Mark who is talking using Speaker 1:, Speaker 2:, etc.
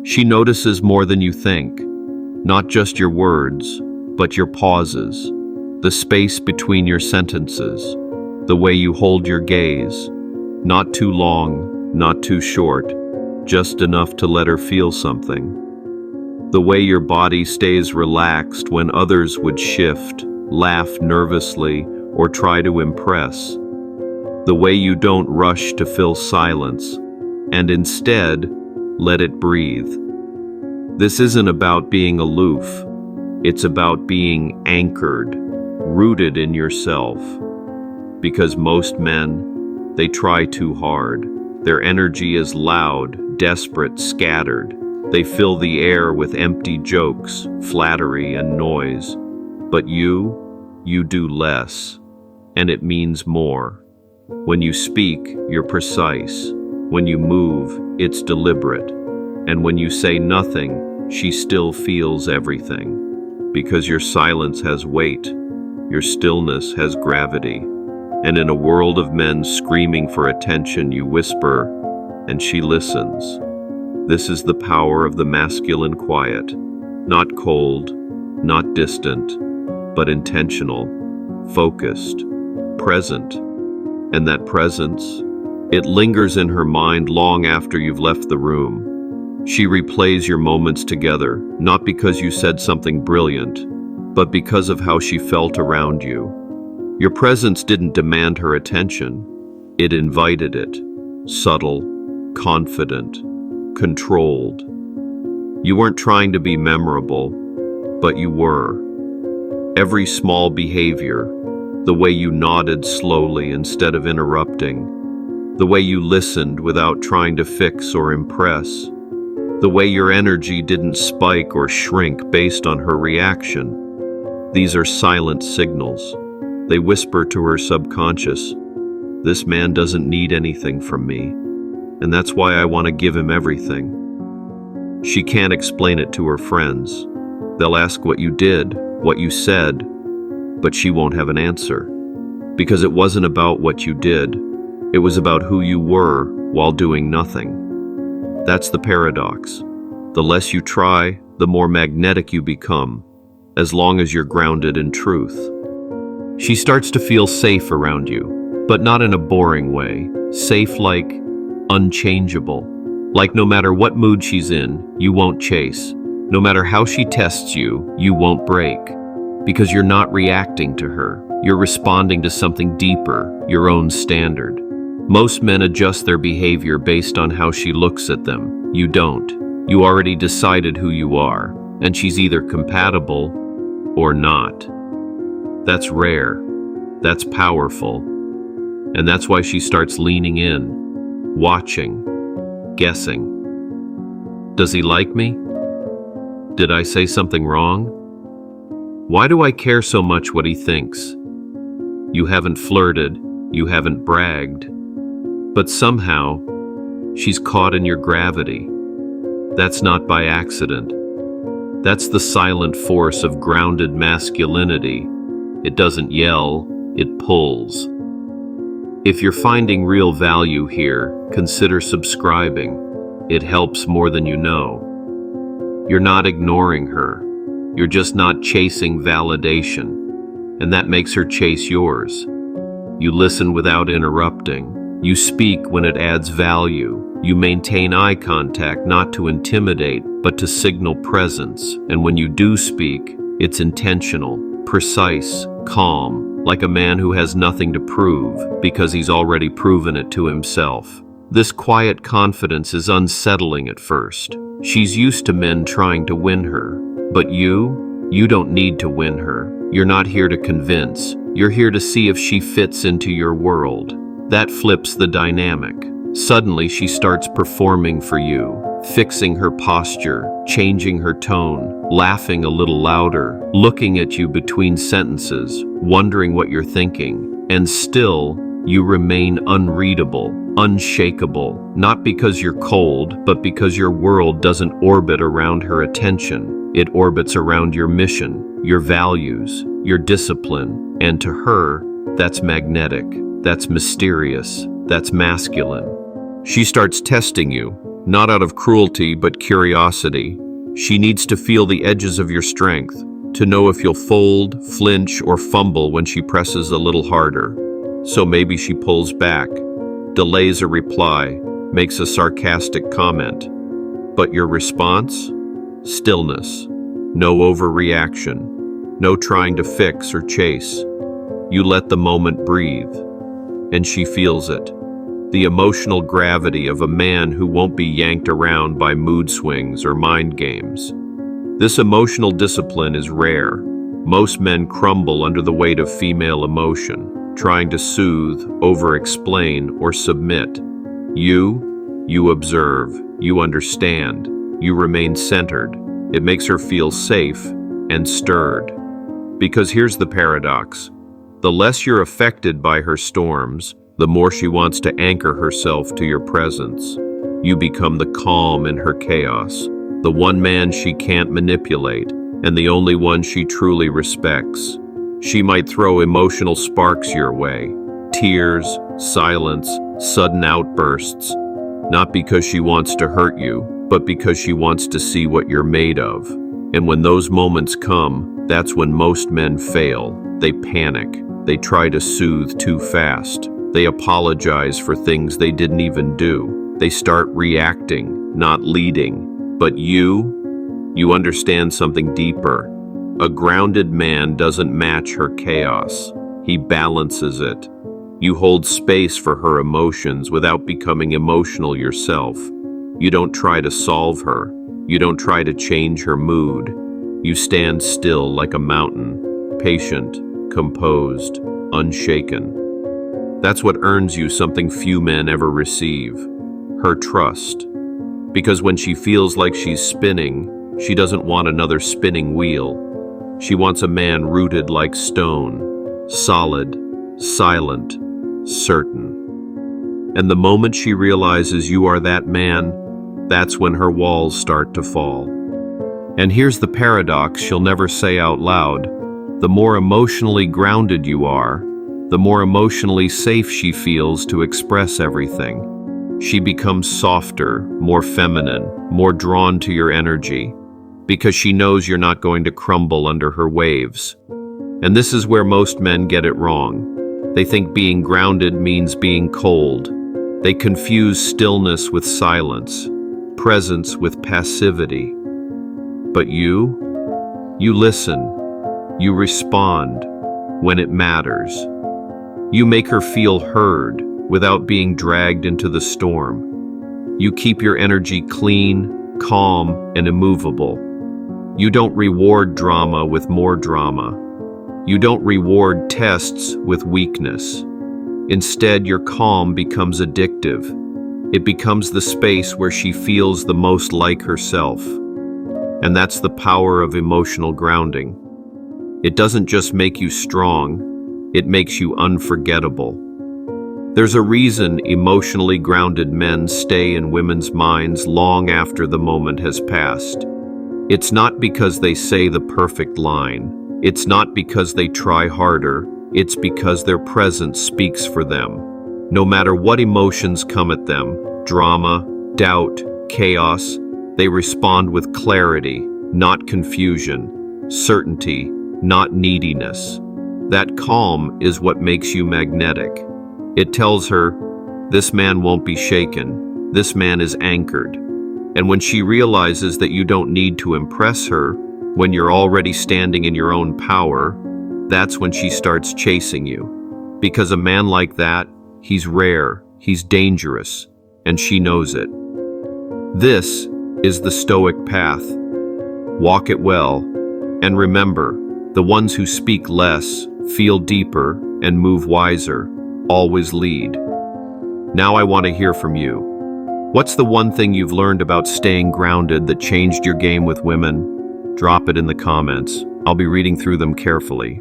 Speaker 1: She notices more than you think, not just your words, but your pauses, the space between your sentences, the way you hold your gaze, not too long, not too short, just enough to let her feel something. The way your body stays relaxed when others would shift, laugh nervously, or try to impress. The way you don't rush to fill silence, and instead, let it breathe. This isn't about being aloof. It's about being anchored, rooted in yourself. Because most men, they try too hard. Their energy is loud, desperate, scattered. They fill the air with empty jokes, flattery, and noise. But you do less, and it means more. When you speak, you're precise. When you move, it's deliberate. And when you say nothing, she still feels everything. Because your silence has weight, your stillness has gravity. And in a world of men screaming for attention, you whisper, and she listens. This is the power of the masculine quiet, not cold, not distant, but intentional, focused, present. And that presence, it lingers in her mind long after you've left the room. She replays your moments together, not because you said something brilliant, but because of how she felt around you. Your presence didn't demand her attention, it invited it, subtle, confident, controlled. You weren't trying to be memorable, but you were. Every small behavior, the way you nodded slowly instead of interrupting, the way you listened without trying to fix or impress, the way your energy didn't spike or shrink based on her reaction. These are silent signals. They whisper to her subconscious, "This man doesn't need anything from me, and that's why I want to give him everything." She can't explain it to her friends. They'll ask what you did, what you said, but she won't have an answer. Because it wasn't about what you did, it was about who you were while doing nothing. That's the paradox. The less you try, the more magnetic you become, as long as you're grounded in truth. She starts to feel safe around you, but not in a boring way. Safe like unchangeable. Like no matter what mood she's in, you won't chase. No matter how she tests you, you won't break. Because you're not reacting to her. You're responding to something deeper, your own standard. Most men adjust their behavior based on how she looks at them. You don't. You already decided who you are, and she's either compatible or not. That's rare. That's powerful. And that's why she starts leaning in, watching, guessing. Does he like me? Did I say something wrong? Why do I care so much what he thinks? You haven't flirted, you haven't bragged, but somehow, she's caught in your gravity. That's not by accident. That's the silent force of grounded masculinity. It doesn't yell, it pulls. If you're finding real value here, consider subscribing. It helps more than you know. You're not ignoring her. You're just not chasing validation. And that makes her chase yours. You listen without interrupting. You speak when it adds value. You maintain eye contact not to intimidate, but to signal presence. And when you do speak, it's intentional, precise, calm, like a man who has nothing to prove because he's already proven it to himself. This quiet confidence is unsettling at first. She's used to men trying to win her. But you don't need to win her. You're not here to convince. You're here to see if she fits into your world. That flips the dynamic. Suddenly she starts performing for you, fixing her posture, changing her tone, laughing a little louder, looking at you between sentences, wondering what you're thinking. And still, you remain unreadable, unshakable, not because you're cold, but because your world doesn't orbit around her attention. It orbits around your mission, your values, your discipline, and to her, that's magnetic, that's mysterious, that's masculine. She starts testing you, not out of cruelty but curiosity. She needs to feel the edges of your strength, to know if you'll fold, flinch, or fumble when she presses a little harder. So maybe she pulls back, delays a reply, makes a sarcastic comment. But your response? Stillness. No overreaction. No trying to fix or chase. You let the moment breathe. And she feels it. The emotional gravity of a man who won't be yanked around by mood swings or mind games. This emotional discipline is rare. Most men crumble under the weight of female emotion, trying to soothe, over-explain, or submit. You observe, you understand, you remain centered. It makes her feel safe and stirred. Because here's the paradox. The less you're affected by her storms, the more she wants to anchor herself to your presence. You become the calm in her chaos, the one man she can't manipulate, and the only one she truly respects. She might throw emotional sparks your way, tears, silence, sudden outbursts, not because she wants to hurt you, but because she wants to see what you're made of. And when those moments come, that's when most men fail. They panic. They try to soothe too fast. They apologize for things they didn't even do. They start reacting, not leading. But you understand something deeper. A grounded man doesn't match her chaos. He balances it. You hold space for her emotions without becoming emotional yourself. You don't try to solve her. You don't try to change her mood. You stand still like a mountain, patient, composed, unshaken. That's what earns you something few men ever receive, her trust. Because when she feels like she's spinning, she doesn't want another spinning wheel. She wants a man rooted like stone, solid, silent, certain. And the moment she realizes you are that man, that's when her walls start to fall. And here's the paradox she'll never say out loud. The more emotionally grounded you are, the more emotionally safe she feels to express everything. She becomes softer, more feminine, more drawn to your energy, because she knows you're not going to crumble under her waves. And this is where most men get it wrong. They think being grounded means being cold. They confuse stillness with silence, presence with passivity. But you listen, you respond when it matters. You make her feel heard without being dragged into the storm. You keep your energy clean, calm, and immovable. You don't reward drama with more drama. You don't reward tests with weakness. Instead, your calm becomes addictive. It becomes the space where she feels the most like herself. And that's the power of emotional grounding. It doesn't just make you strong, it makes you unforgettable. There's a reason emotionally grounded men stay in women's minds long after the moment has passed. It's not because they say the perfect line. It's not because they try harder. It's because their presence speaks for them. No matter what emotions come at them, drama, doubt, chaos, they respond with clarity, not confusion, certainty, not neediness. That calm is what makes you magnetic. It tells her, this man won't be shaken. This man is anchored. And when she realizes that you don't need to impress her, when you're already standing in your own power, that's when she starts chasing you. Because a man like that, he's rare, he's dangerous, and she knows it. This is the Stoic path. Walk it well, and remember, the ones who speak less, feel deeper, and move wiser, always lead. Now I want to hear from you. What's the one thing you've learned about staying grounded that changed your game with women? Drop it in the comments. I'll be reading through them carefully.